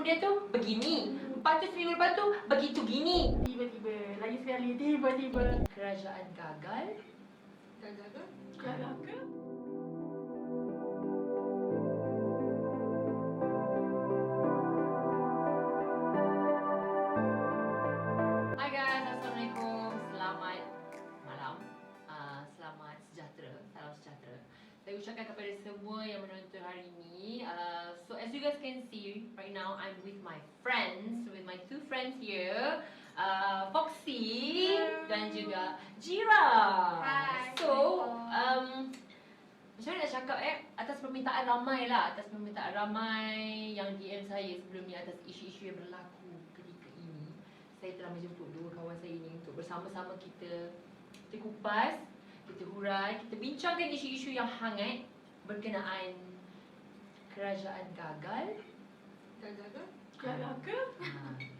dia tu begini. Lepas tu seminggu lepas tu begitu gini. Tiba-tiba, lagi sekali tiba-tiba. Kerajaan gagal. Gagal ke? Gagal ke? Hai guys, Assalamualaikum. Selamat malam. Selamat sejahtera. Salam sejahtera. Saya ucapkan kepada semua yang menonton hari ini. So as you guys can see, right now I'm with my friends, with my two friends here, Foxy dan juga Jira. Hai. So macam mana nak cakap atas permintaan ramai lah, atas permintaan ramai yang DM saya sebelum ni atas isu-isu yang berlaku ketika ini, saya telah menjemput dua kawan saya ini untuk bersama-sama kita kupas, kita hurai, kita bincangkan isu-isu yang hangat berkenaan kerajaan gagal. Gagal ke? Gagal ke?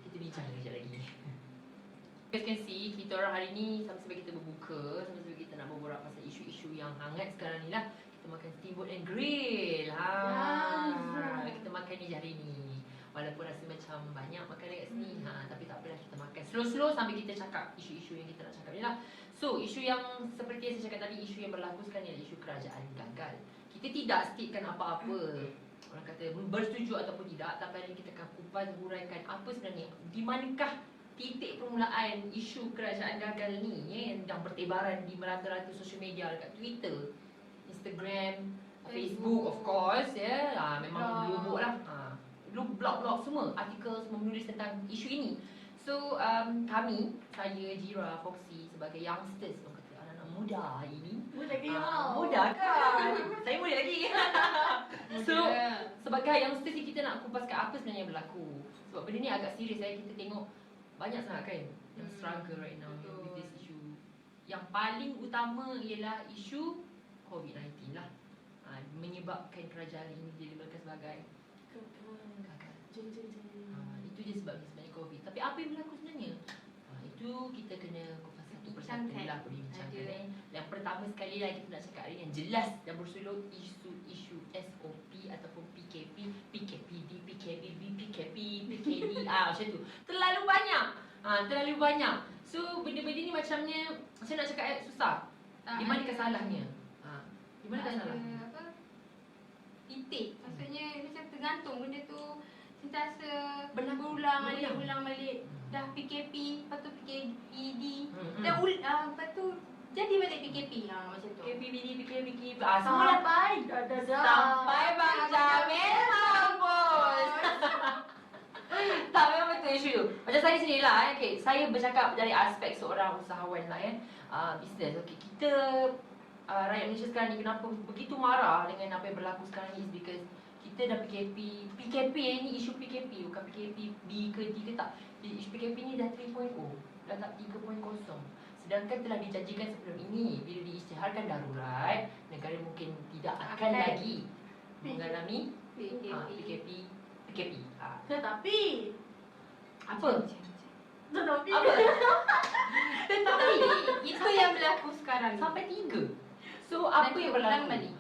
Kita bincang sekejap lagi. You guys can see, kita orang hari ni sama-sama kita berbuka, sama-sama kita nak berborak pasal isu-isu yang hangat sekarang ni lah. Kita makan steamboat and grill. Kita makan ni hari ni. Walaupun rasa macam banyak makan dekat sini, tapi tak apalah, kita makan slow-slow sambil kita cakap isu-isu yang kita nak cakap ni lah. So, isu yang seperti yang saya cakap tadi, isu yang berlaku sekarang ni adalah isu kerajaan gagal. Kita tidak statekan apa-apa, orang kata bersetuju ataupun tidak, tapi hari ni kita akan kupas, huraikan apa sebenarnya, di manakah titik permulaan isu kerajaan gagal ni yang bertebaran di merata-rata social media dekat Twitter, Instagram, Facebook of course memang lubuk lah. Blog-blog semua, artikel semua menulis tentang isu ini. So kami, saya, Jira, Foxy sebagai youngsters, orang kata anak-anak muda ini. Muda ke? Muda kan? Saya muda lagi. So sebagai youngsters ni kita nak kupaskan apa sebenarnya yang berlaku. Sebab benda ni agak serius kita tengok banyak sangat kan yang struggle right now with this issue. Yang paling utama ialah isu COVID-19 lah. Menyebabkan kerajaan ini dilabelkan sebagai gagal. Itu je sebabnya sebenarnya COVID. Tapi apa yang berlaku sebenarnya? Itu kita kena kupas satu persatu lah, perbincangkan. Yang pertama sekali lah kita nak cakap hari ni yang jelas dan bersulur isu SOP ataupun PKP, PKPD, PKBB, PKP, PKD, macam tu. Terlalu banyak. Terlalu banyak. So benda-benda ni macamnya saya nak cakap susah. Di mana salahnya? Di mana salahnya? Titik. Maksudnya macam tergantung benda tu sentiasa berulang balik. Dah PKP, lepas tu PKPD. Lepas tu jadi balik PKP macam tu. PKPD, PKPD, semua Sampai sampai Bang Jamil mampus. Tak, memang betul isu tu. Macam saya sendiri lah okay, saya bercakap dari aspek seorang usahawan lah bisnes. Okay, kita rakyat Malaysia sekarang ni kenapa begitu marah dengan apa yang berlaku sekarang ni is because kita dah PKP ni isu PKP bukan PKP B ke D ke tak. Isu PKP ni dah 3.0, dah tak 3.0. Sedangkan telah dijanjikan sebelum ini bila diisytiharkan darurat, negara mungkin tidak akan lagi mengalami PKP. Tetapi Apa? Tetapi Tetapi Itu yang berlaku sekarang ni. sampai 3. So apa Dan yang ulang berlaku? balik.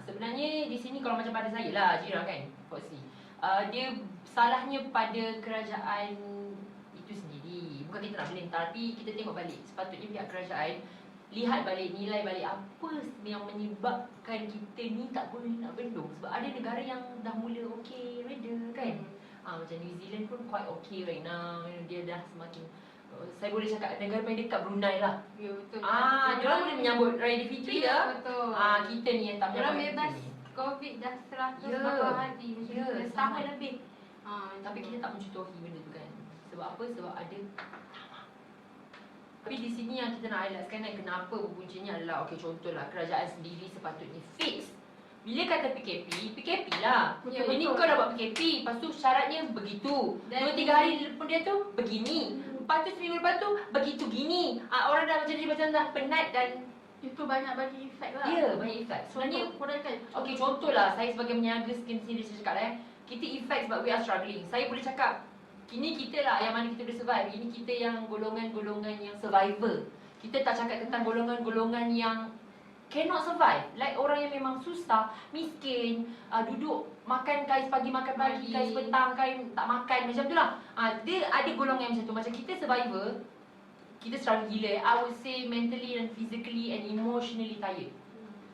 Sebenarnya di sini kalau macam pada saya lah, Jira kan, Foxy. Dia salahnya pada kerajaan itu sendiri. Bukan kita nak blame, tapi kita tengok balik. Sepatutnya pihak kerajaan lihat balik, nilai balik apa yang menyebabkan kita ni tak boleh nak bendung. Sebab ada negara yang dah mula okey, reda kan. Macam New Zealand pun quite okay right now. Dia dah semakin saya boleh cakap negara paling dekat Brunei lah. Ya betul. Diorang boleh menyambut Raya Fitri ya. Betul. Kita ni yang tak Orang menyambut bebas Fitri. COVID dah 100 Ya. berapa hari macam Ya, tu. Setahun sangat. lebih. Tapi kita tak mencontohi benda tu kan. Sebab apa? Sebab ada drama. Tapi di sini yang kita nak highlight sekarang kenapa berpuncanya adalah contohlah kerajaan sendiri sepatutnya fix. Bila kata PKP, PKP lah. Ya, Ini betul. kau dah buat PKP, lepas tu syaratnya begitu. Dan 2-3 hari lepas dia tu begini. Lepas tu seminggu lepas tu begitu gini. Orang dah macam dah penat dan itu banyak bagi efek lah. ya, banyak efek. Sebenarnya okey, contohlah saya sebagai meniaga sendiri saya cakap kita efek sebab we are struggling. Saya boleh cakap kini kita lah yang mana kita boleh survive. Ini kita yang golongan-golongan yang survivor. Kita tak cakap tentang golongan-golongan yang cannot survive. Like orang yang memang susah, miskin, duduk makan kais pagi, makan pagi, kais petang, kais tak makan, macam tu lah. Dia ada golongan macam tu. Macam kita survivor, kita struggle gila. I would say mentally and physically and emotionally tired.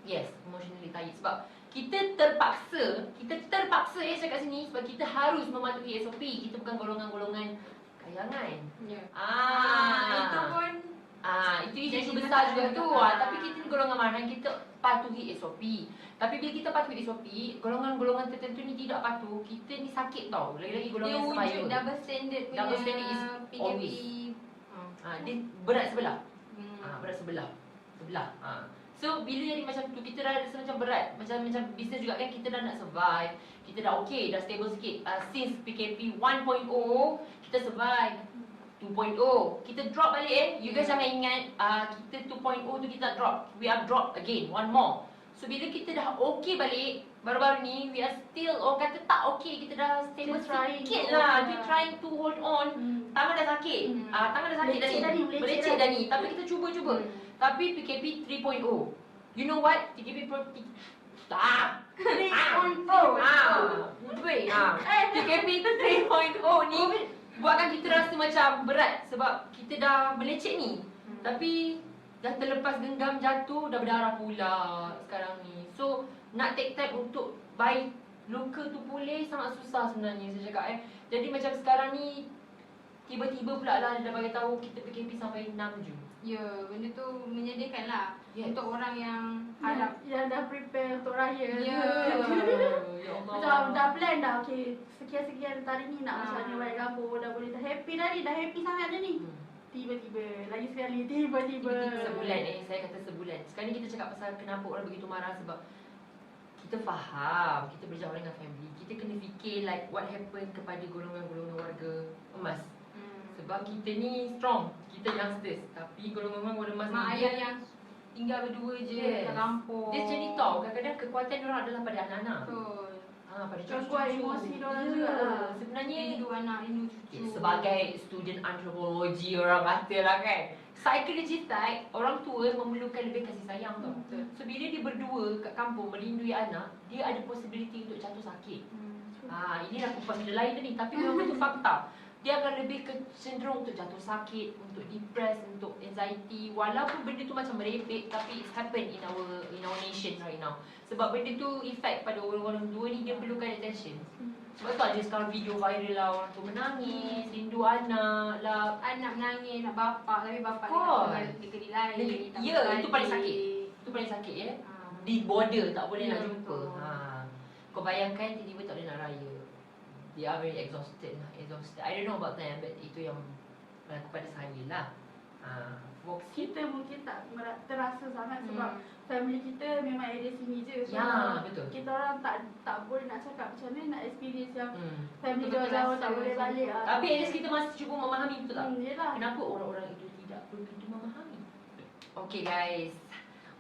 Yes, emotionally tired. Sebab kita terpaksa cakap sini sebab kita harus mematuhi SOP. Kita bukan golongan-golongan kayangan. Ya. Ah, Itu pun itu isu jadi besar juga masalah tu. juga. Tapi kita ni golongan marahan, kita patuhi SOP. Tapi bila kita patuhi SOP, golongan-golongan tertentu ni tidak patuh, kita ni sakit tau. Lagi-lagi dia golongan wujud survivor. double standard punya Double standard is PKP. always. Dia berat sebelah. Hmm. Berat sebelah. So bila jadi macam tu, kita dah rasa macam berat. Macam bisnes juga kan, kita dah nak survive. Kita dah okay, dah stable sikit. Since PKP 1.0, kita survive. 2.0, kita drop balik You guys jangan ingat kita 2.0 tu kita drop. We are drop again, one more. So bila kita dah okay balik, baru-baru ni we are still, orang kata tak okay, kita dah stable Still trying sikit to lah. hold We on. trying to hold on. Tangan dah sakit. Tangan dah sakit Meleceh dah ni, meleceh Meleceh dah dah ni. ni. Tapi kita cuba. Tapi PKP 3.0, you know what? PKP 3.0 ni buatkan kita rasa macam berat sebab kita dah meleceh ni. Tapi dah terlepas genggam jatuh, dah berdarah pula sekarang ni. So nak take time untuk buy local tu boleh sangat susah sebenarnya saya cakap Jadi macam sekarang ni tiba-tiba pula lah dia dah bagi tahu kita PKP sampai 6 Jun. Ya, benda tu menyedihkan lah. Yes. Untuk orang yang harap. Yang dah prepare untuk raya. Ya. Ya Allah. Macam dah plan dah, okay, sekian-sekian tarikh ni nak Ah. masuk balik kampung, dah boleh, dah happy dah ni, dah happy sangat dah ni. Tiba-tiba, lagi sekali, tiba-tiba. Sebulan saya kata sebulan. Sekarang ni kita cakap pasal kenapa orang begitu marah sebab kita faham, kita berjauh dengan family. Kita kena fikir like what happened kepada golongan-golongan warga emas. Sebab kita ni strong, kita youngsters. Tapi golongan-golongan warga emas Mak ni ayah yang tinggal berdua je Yes. kat kampung. dia macam ni tau. Kadang-kadang kekuatan diorang adalah pada anak-anak. Betul. Pada Gangguan cucu-cucu. emosi diorang Ya, juga. Sebenarnya Rindu anak, rindu cucu. sebagai student antropologi orang kata lah kan, psychology side, orang tua memerlukan lebih kasih sayang tau. Betul. So bila dia berdua kat kampung melindungi anak, dia ada possibility untuk jatuh sakit. Inilah kupas benda lain tu ni, tapi memang itu fakta. Dia akan lebih cenderung untuk jatuh sakit, untuk depress, untuk anxiety. Walaupun benda tu macam merepek, tapi it's happen in our nation right now. Sebab benda tu effect pada orang-orang tua ni, dia perlukan attention. Sebab tu ada sekarang video viral lah, orang tu menangis, rindu anak lah. Anak menangis, nak bapak, tapi bapak Of dia course. tak boleh negeri lain. tak Ya, boleh itu paling balik. sakit. Itu paling sakit ya. Ah. Di border tak boleh Ya, nak jumpa. betul. Kau bayangkan tiba-tiba tak boleh nak raya. They are very exhausted lah. I don't know about them, but itu yang berlaku pada saya lah. Foxy. Kita mungkin tak terasa sangat sebab family kita memang area sini je. So Ya, betul. kita orang tak boleh nak cakap macam mana nak experience yang family Betul-betul jauh-jauh rasa tak boleh macam balik. tu. Tapi at least kita masih cuba memahami, betul tak? Yelah. Kenapa orang-orang itu tidak begitu memahami? Okay guys,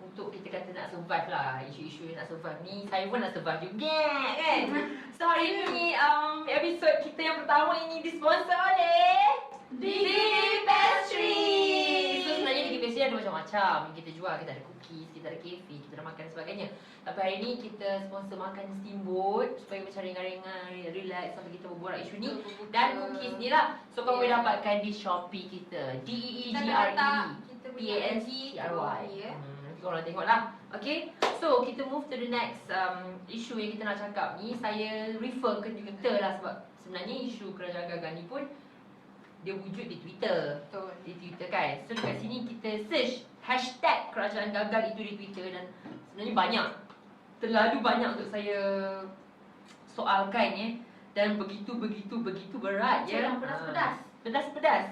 untuk kita kata nak survive lah, isu-isu yang nak survive ni, saya pun nak survive juga kan. So hari ni episod kita yang pertama ini disponsor oleh Digi Pastry. So sebenarnya Digi Pastry ada macam-macam yang kita jual. Kita ada cookies, kita ada kefi, kita ada makan dan sebagainya. Tapi hari ni kita sponsor makan steamboat supaya macam ringan-ringan, relax sambil kita berbual isu ni. Dan cookies ni lah. So kau boleh dapatkan di Shopee kita, DEEGRE-PASTRY. Nanti korang tengok lah. Okay, so kita move to the next issue yang kita nak cakap ni. Saya refer ke Twitter lah sebab sebenarnya isu kerajaan gagal ni pun dia wujud di Twitter. Betul. Di Twitter kan. So dekat sini kita search hashtag kerajaan gagal itu di Twitter dan sebenarnya banyak. Terlalu banyak untuk saya soalkan ya. Dan begitu berat ya. Yang pedas-pedas. Pedas-pedas.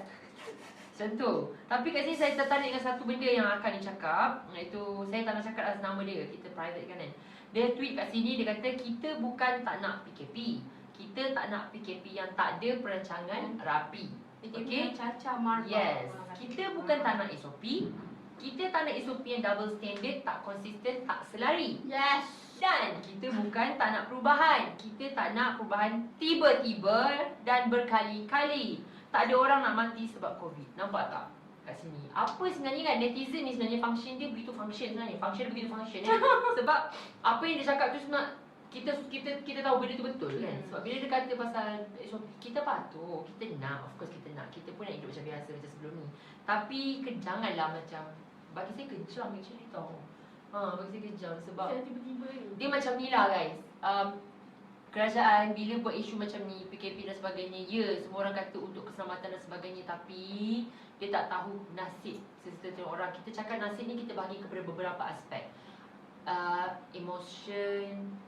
Macam tu. Tapi kat sini saya tertarik dengan satu benda yang akan dicakap, iaitu saya tak nak cakap atas nama dia, kita private kan. Dia tweet kat sini, dia kata kita bukan tak nak PKP. Kita tak nak PKP yang tak ada perancangan rapi. Okay. Caca marah. Yes. Kita bukan tak nak SOP. Kita tak nak SOP yang double standard, tak konsisten, tak selari. Yes. Dan kita bukan tak nak perubahan. Kita tak nak perubahan tiba-tiba dan berkali-kali. Tak ada orang nak mati sebab COVID. Nampak tak? kat sini. Apa sebenarnya kan netizen ni sebenarnya function dia begitu function sebenarnya. Function dia begitu function sebab apa yang dia cakap tu sebenarnya kita tahu benda tu betul kan. Sebab bila dia kata pasal SOP, kita patuh, kita nak, of course kita nak. Kita pun nak hidup macam biasa macam sebelum ni. Tapi janganlah macam, bagi saya kejam actually tau. Bagi saya kejam sebab Saya tiba-tiba ni. dia macam ni lah guys. Kerajaan bila buat isu macam ni, PKP dan sebagainya, ya semua orang kata untuk keselamatan dan sebagainya, tapi dia tak tahu nasib sesetengah orang. Kita cakap nasib ni kita bahagi kepada beberapa aspek. Emotion,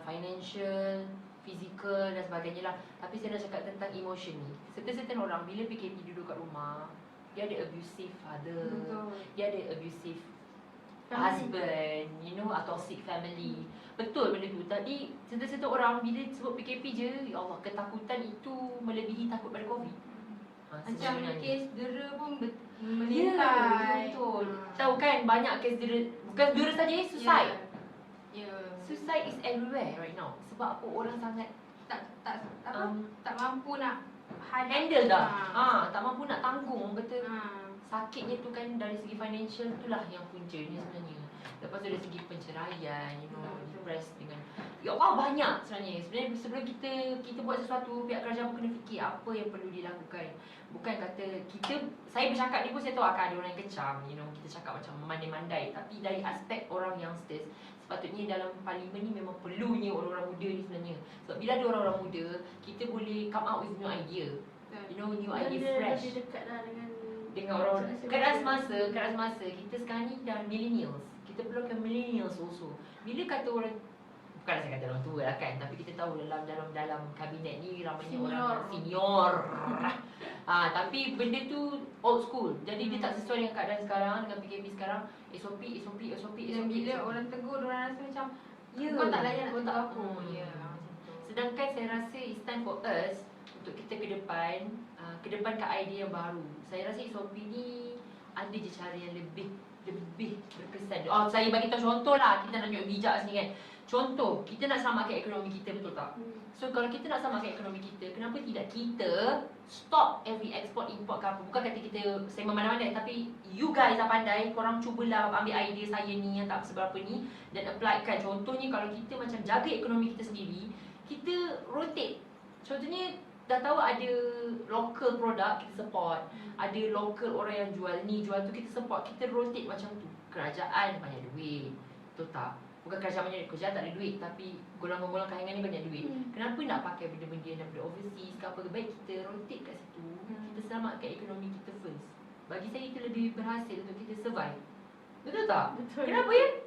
financial, fizikal dan sebagainya lah. Tapi saya nak cakap tentang emotion ni. Setengah orang bila PKP duduk kat rumah, dia ada abusive father, dia ada abusive husband, you know, a toxic family. Betul benda tu. Tadi setengah orang bila sebut PKP je, ya Allah, ketakutan itu melebihi takut pada COVID. Macam kes dera pun Ya, meningkat. betul. Tahu kan banyak kes dera, bukan dera saja, suicide. Ya. Suicide is everywhere right now. Sebab apa orang sangat tak mampu nak handle dah. Tak mampu nak tanggung. Kata Ha. sakitnya tu kan dari segi financial itulah yang puncanya sebenarnya. Lepas tu dari segi penceraian, you know, depressed dengan ya Allah banyak sebenarnya. Sebenarnya sebelum kita buat sesuatu, pihak kerajaan pun kena fikir apa yang perlu dilakukan. Bukan kata saya bercakap ni pun saya tahu akan ada orang yang kecam, you know, kita cakap macam mandai-mandai. Tapi dari aspek orang youngsters, sepatutnya dalam parlimen ni memang perlunya orang-orang muda ni sebenarnya. Sebab bila ada orang-orang muda, kita boleh come out with new idea. You know, new Dan idea dia fresh. lebih dekat lah dengan Orang keadaan semasa kita sekarang ni dah millennials. Kita perlukan millennials also. Bila kata orang, bukanlah saya kata orang tua lah kan, tapi kita tahu dalam kabinet ni ramainya orang senior. Tapi benda tu old school. Jadi dia tak sesuai dengan keadaan sekarang, dengan PKP sekarang. SOP. Dan bila orang tegur, orang rasa macam kau tak layan nak tegur aku. Ya, macam tu. Sedangkan saya rasa it's time for us untuk kita ke depan idea yang baru. Saya rasa SOP ni ada je cara yang lebih berkesan. Saya bagi tahu contoh lah, kita nak tunjuk bijak sini kan. Contoh, kita nak selamatkan ekonomi kita, betul tak? So kalau kita nak selamatkan ekonomi kita, kenapa tidak kita stop every export import ke apa? Bukan kata kita saya memandai-mandai, tapi you guys dah pandai, korang cubalah ambil idea saya ni yang tak seberapa ni dan applykan. Contohnya kalau kita macam jaga ekonomi kita sendiri, kita rotate. Contohnya dah tahu ada local produk, kita support. Ada local orang yang jual ni, jual tu, kita support. Kita rotate macam tu. Kerajaan banyak duit, betul tak? Bukan kerajaan banyak duit, kerajaan tak ada duit, tapi golongan-golongan kalangan ni banyak duit. Kenapa nak pakai benda-benda yang daripada overseas ke apa? Baik kita rotate kat situ. Kita selamatkan ekonomi kita first. Bagi saya itu lebih berhasil untuk kita survive. Betul tak? Betul. Kenapa ya?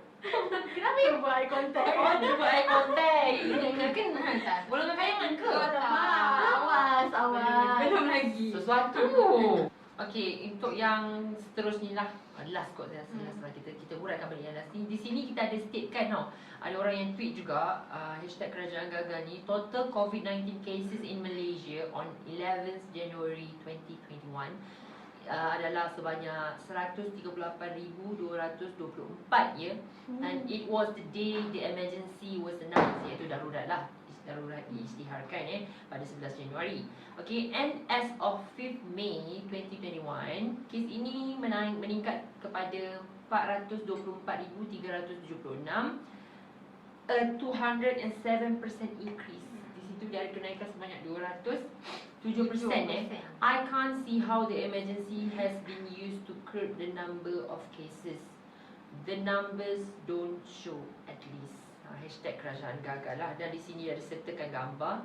Kenapa ya? Buat eye contact. Dia buat eye contact. Kan? Golongan kalangan ke? Awas. Belum lagi. Sesuatu. Okey, untuk yang seterusnya lah, last kot saya rasa, last lah kita uraikan balik yang last ni. Di sini kita ada statekan tau. Ada orang yang tweet juga, hashtag kerajaan gagal ni, total COVID-19 cases in Malaysia on 11th January 2021 adalah sebanyak 138,224 ya. And it was the day the emergency was announced, iaitu darurat lah. Darurat diisytiharkan pada 11 Januari. Okay, and as of 5th May 2021, kes ini meningkat kepada 424,376, a 207% increase. Di situ dia ada kenaikan sebanyak 207%. I can't see how the emergency has been used to curb the number of cases. The numbers don't show, at least. Hashtag kerajaan gagal lah. Dan di sini ada sertakan gambar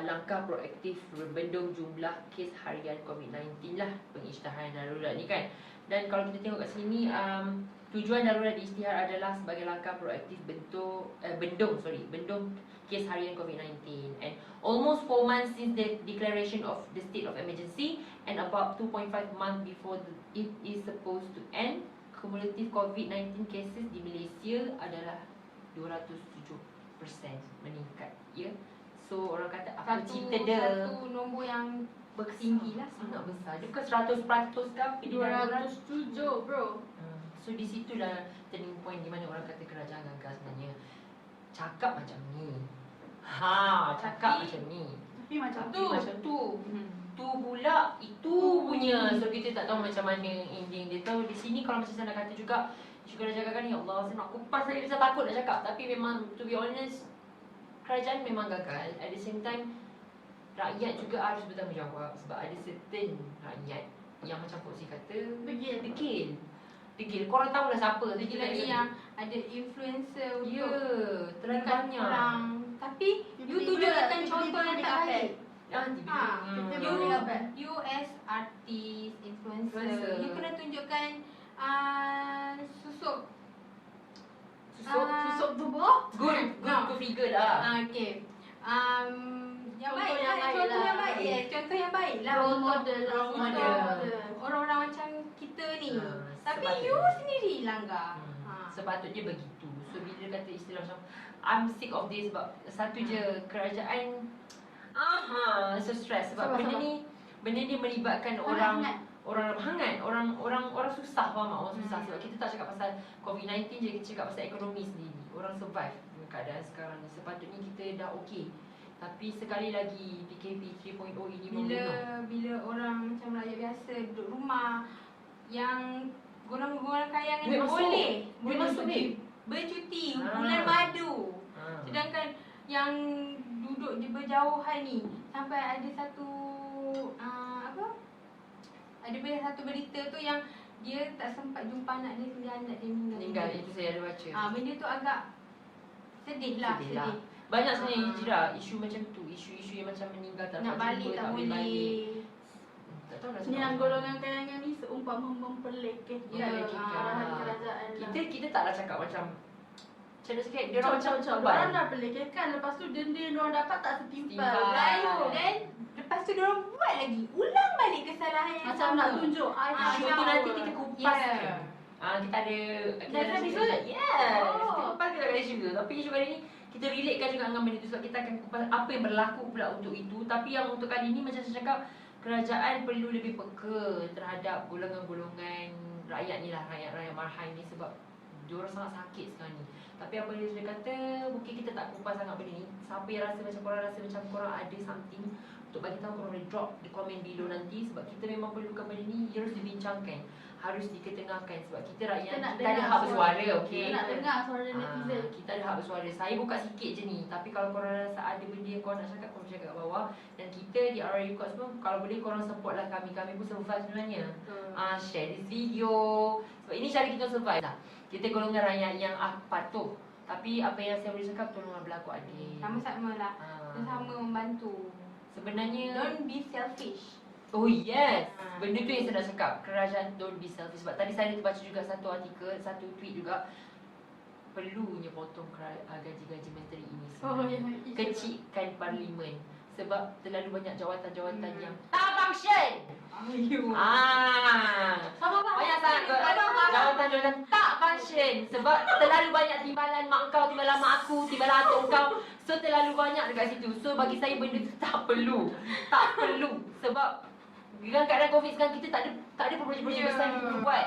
langkah proaktif membendung jumlah kes harian COVID-19 lah, pengisytiharan darurat ni kan. Dan kalau kita tengok kat sini, tujuan darurat diisytihar adalah sebagai langkah proaktif bendung kes harian COVID-19. And almost 4 months since the declaration of the state of emergency and about 2.5 months before it is supposed to end, cumulative COVID-19 cases di Malaysia adalah 207% meningkat. Ya. So orang kata apa cerita dia? Satu nombor yang Bertinggi lah, sangat besar. Dia bukan 100% ke apa? 207 bro. So di situlah turning point di mana orang kata kerajaan gagal sebenarnya. Cakap macam ni. Cakap macam ni. Tapi macam Tapi macam tu. itu pula itu punya. So kita tak tahu macam mana ending dia. Tahu di sini kalau macam saya nak kata juga, isu kerajaan ni, ya Allah, saya nak kupas saya takut nak cakap. Tapi memang to be honest, kerajaan memang gagal. At the same time, rakyat juga harus bertanggungjawab sebab ada certain rakyat yang macam Foxy kata degil. Korang tahulah siapa. Lagi-lagi yang ada influencer Ya, untuk terlalu dekat banyak. orang. Tapi you tunjukkan contoh yang tak baik. You as artis, influencer, you kena tunjukkan susuk Susuk tubuh. Good figure lah. Okay. Yang Contoh baik yang lah. baik Contoh lah. yang baik. Contoh yang baik lah. Role untuk model lah, role model. orang-orang macam kita ni. Tapi sepatutnya. you sendiri langgar. Sepatutnya begitu. So bila kata istilah macam I'm sick of this sebab satu je kerajaan so stress sebab Sabar. benda ni melibatkan Hangat. orang susah, faham tak? Orang susah sebab kita tak cakap pasal COVID-19 je, kita cakap pasal ekonomi sendiri. Orang survive dengan keadaan sekarang ni. Sepatutnya kita dah okey. Tapi sekali lagi PKP 3.0 ini Bila orang macam rakyat biasa duduk rumah, yang golongan kayangan Duit masuk. Duit masuk, babe. bercuti bulan madu. Ah. Sedangkan yang duduk di berjauhan ni sampai ada satu satu berita tu yang dia tak sempat jumpa anak dia sehingga anak dia meninggal. Itu saya ada baca. benda tu agak sedih lah. Banyak sebenarnya hijrah, isu macam tu, isu-isu yang macam meninggal tak Nak dapat balik jumpa, tak boleh balik. boleh. Tak tahu nak Ni cakap yang apa. golongan kayangan ni seumpama memperlekehkan Ya, arahan kerajaan lah. Kita taklah cakap macam macam mana cakap, dia orang macam Orang dah pelekehkan. Lepas tu denda yang orang dapat tak setimpal. Setimpal. Layu. Dan lepas tu diorang buat lagi, ulang balik kesalahan yang Macam sama. nak tunjuk isu tu nanti kita kupaskan. Kita ada Next episode? Yes. Oh. Kita kupas kita ada isu tu. Tapi isu kali ni kita relatekan juga dengan benda tu sebab kita akan kupas apa yang berlaku pula untuk itu. Tapi yang untuk kali ni macam saya cakap, kerajaan perlu lebih peka terhadap golongan-golongan rakyat ni lah, rakyat marhai ni sebab diorang sangat sakit sekarang ni. Tapi apa yang saya kata, mungkin kita tak kupas sangat benda ni. Siapa yang rasa macam korang ada something untuk bagi tahu, korang boleh drop di komen below nanti sebab kita memang perlukan benda ni, harus dibincangkan, harus diketengahkan sebab kita rakyat, Kita nak kita ada dengar hak bersuara, okey. Kita nak dengar suara netizen. Kita ada hak bersuara. Saya buka sikit je ni. Tapi kalau korang rasa ada benda yang korang nak cakap, korang cakap kat bawah. Dan kita di RI Records pun, kalau boleh korang support lah kami. Kami pun survive sebenarnya. Share this video. Sebab ini cara kita survive lah. Kita golongan rakyat yang patuh. Tapi apa yang saya boleh cakap, tolonglah berlaku adil. Sama-sama lah. Sama membantu. Sebenarnya Don't be selfish. Oh yes, benda tu yang saya nak cakap. Kerajaan don't be selfish. Sebab tadi saya terbaca juga satu artikel, satu tweet juga, perlunya potong gaji-gaji menteri ini sebenarnya. Kecilkan parlimen. Sebab terlalu banyak jawatan-jawatan yang tak function. Banyak sangat jawatan-jawatan tak function. Sebab terlalu banyak timbalan mak kau, timbalan mak aku, timbalan atuk kau. So terlalu banyak dekat situ. So bagi saya benda tu tak perlu. Tak perlu. Sebab dengan keadaan COVID sekarang, kita tak ada projek-projek besar yang kita buat.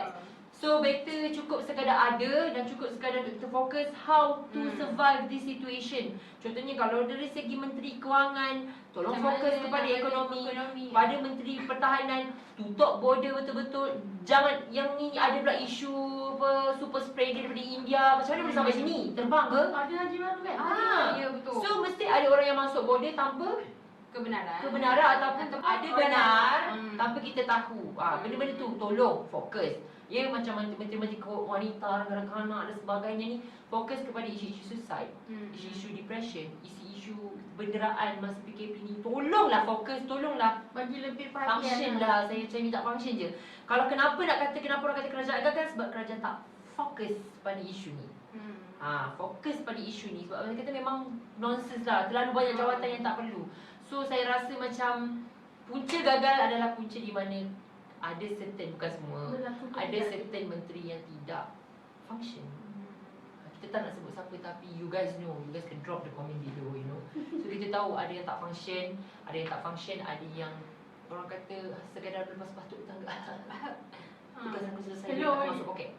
So better cukup sekadar ada dan cukup sekadar untuk kita fokus how to survive this situation. Contohnya kalau dari segi Menteri Kewangan, tolong fokus kepada ekonomi. Pada Menteri Pertahanan, tutup border betul-betul. Jangan yang ni ada pula isu apa super spreader daripada India. Macam mana boleh sampai sini? Terbang ke? Ada haji baru kan? Ya, betul. So mesti ada orang yang masuk border tanpa kebenaran ataupun ada benar tanpa kita tahu. Benda-benda tu tolong fokus. Ya, macam menteri-menteri wanita, kanak-kanak dan sebagainya ni fokus kepada isu-isu suicide, isu-isu depression, isu-isu benderaan masa PKP ni. Tolonglah fokus, tolonglah Bagi lebih function perhatian lah. Saya minta function je. Kalau kenapa orang kata kerajaan gagal, sebab kerajaan tak fokus pada isu ni. Fokus pada isu ni sebab mereka kata memang nonsense lah, terlalu banyak jawatan yang tak perlu. So saya rasa macam punca gagal adalah punca di mana ada certain, bukan semua, ada certain menteri yang tidak function. Kita tak nak sebut siapa tapi you guys know, you guys can drop the comment below, you know. So kita tahu ada yang tak function, ada yang orang kata sekadar lepas batuk tangga. Bukan aku selesai dia Hello. nak masuk poket.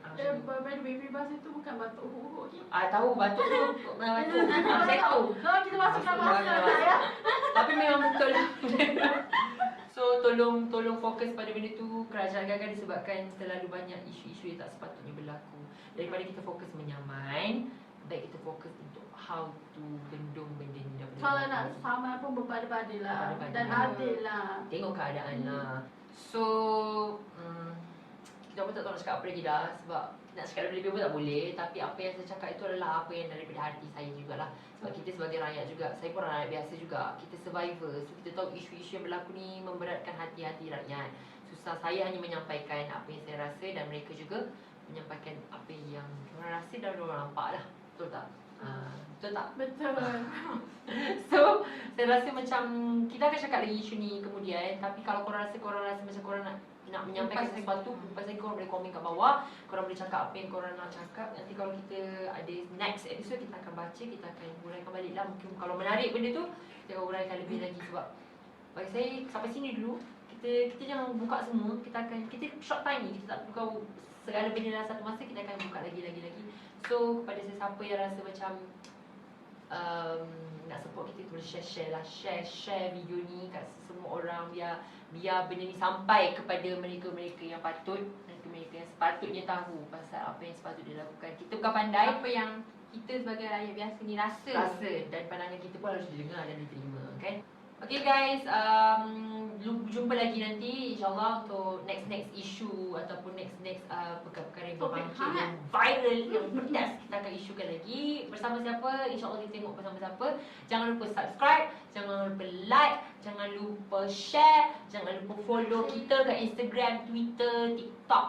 By the way, peribahasa tu bukan batuk huruf, okey? Tahu batuk tu batuk. Saya tahu. Kalau kita masukkan bahasa lah ya. Tapi memang betul lah. So tolong fokus pada benda tu. Kerajaan gagal disebabkan terlalu banyak isu-isu yang tak sepatutnya berlaku. Daripada kita fokus menyaman, baik kita fokus untuk how to bendung benda ni daripada Kalau berlaku. nak sama pun berpada-pada lah. Berpada-pada. Dan adil lah. Tengok keadaan lah. So kita pun tak tahu nak cakap apa lagi dah. Sebab nak cakap lebih-lebih pun tak boleh. Tapi apa yang saya cakap itu adalah apa yang daripada hati saya jugalah. Sebab kita sebagai rakyat juga, saya pun rakyat biasa juga. Kita survivor. So kita tahu isu-isu yang berlaku ni memberatkan hati-hati rakyat. Susah, saya hanya menyampaikan apa yang saya rasa dan mereka juga menyampaikan apa yang orang rasa dan orang nampak lah. Betul tak? Betul tak? Betul. So, saya rasa macam kita akan cakap lagi isu ni kemudian. Tapi kalau korang rasa macam korang nak menyampaikan sesuatu, pasal korang boleh komen kat bawah. Korang boleh cakap apa yang korang nak cakap. Nanti kalau kita ada next episode, kita akan baca, kita akan huraikan balik lah. Mungkin kalau menarik benda tu, kita akan huraikan lebih lagi. Sebab bagi saya, sampai sini dulu, kita jangan buka semua. Kita short time ni, kita tak buka segala benda dalam satu masa. Kita akan buka lagi. So, kepada sesiapa yang rasa macam nak support kita, boleh share lah. Share video ni kat semua orang. Biar benda ni sampai kepada mereka-mereka yang patut, mereka yang sepatutnya tahu pasal apa yang sepatutnya dilakukan. Kita bukan pandai, Apa yang kita sebagai rakyat biasa ni rasa. dan pandangan kita pun harus didengar dan diterima, kan? Okay guys, jumpa lagi nanti insyaAllah untuk next issue ataupun next perkara-perkara yang Topik berbangkit, hangat. yang viral, yang pedas, kita akan isukan lagi. Bersama siapa? InsyaAllah kita tengok bersama siapa. Jangan lupa subscribe, jangan lupa like, jangan lupa share, jangan lupa follow kita kat Instagram, Twitter, TikTok,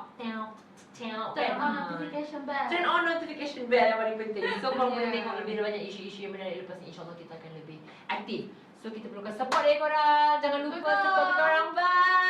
Turn on notification bell. Turn on notification bell yang paling penting. So kalau boleh Yeah. tengok lebih banyak isu-isu yang menarik lepas ni, insyaAllah kita akan lebih aktif. So kita perlukan support dari korang. Jangan lupa support kita orang. Bye.